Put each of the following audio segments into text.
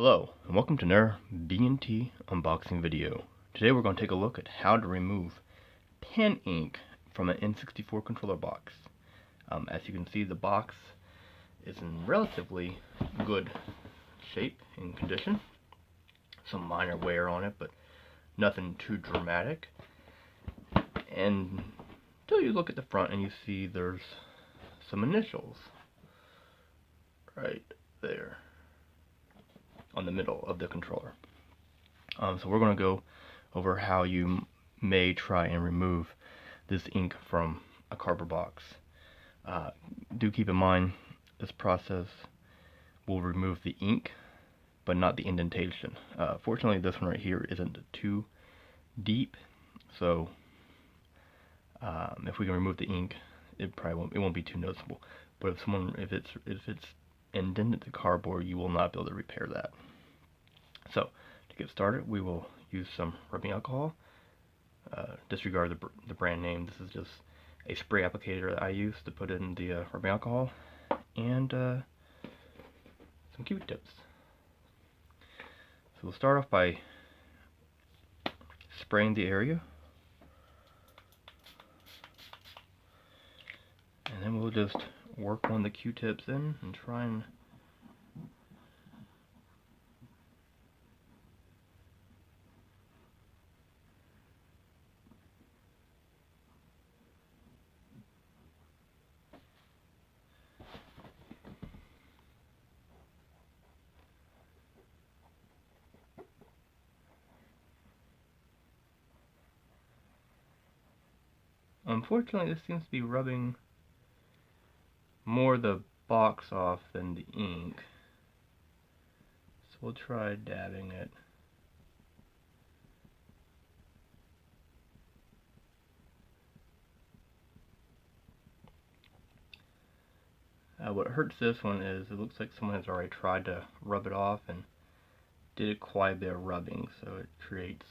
Hello, and welcome to another B&T unboxing video. Today we're going to take a look at how to remove pen ink from an N64 controller box. As you can see, the box is in relatively good shape and condition. Some minor wear on it, but nothing too dramatic. And until you look at the front and you see there's some initials right there on the middle of the controller. So we're going to go over how you may try and remove this ink from a cardboard box. Do keep in mind this process will remove the ink but not the indentation. Fortunately, this one right here isn't too deep, so if we can remove the ink, it won't be too noticeable. But if it's indented the cardboard, you will not be able to repair that. So to get started, we will use some rubbing alcohol. Disregard the brand name. This is just a spray applicator that I use to put in the rubbing alcohol, and some Q-tips. So we'll start off by spraying the area, and then we'll just work on the Q-tips in and try and unfortunately, this seems to be rubbing more the box off than the ink. So we'll try dabbing it. What hurts this one is it looks like someone has already tried to rub it off and did quite a bit of rubbing, so it creates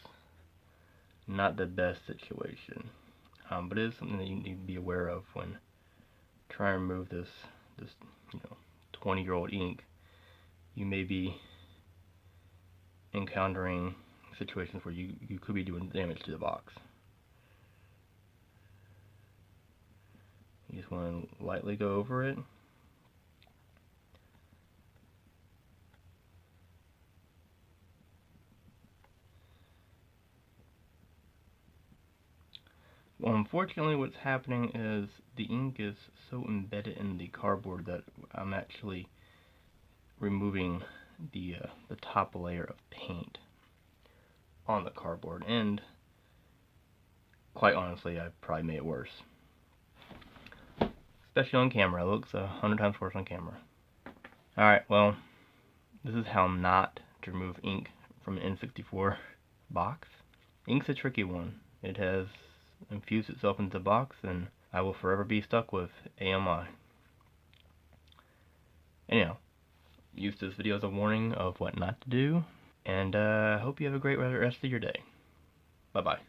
not the best situation. But it is something that you need to be aware of when trying to remove this 20-year-old ink. You may be encountering situations where you could be doing damage to the box. You just want to lightly go over it. Well, unfortunately, what's happening is the ink is so embedded in the cardboard that I'm actually removing the top layer of paint on the cardboard, and quite honestly, I probably made it worse. Especially on camera. It looks 100 times worse on camera. Alright, well, this is how not to remove ink from an N64 box. Ink's a tricky one. It has infused itself into the box, and I will forever be stuck with AMI. Anyhow, use this video as a warning of what not to do, and hope you have a great rest of your day. Bye-bye.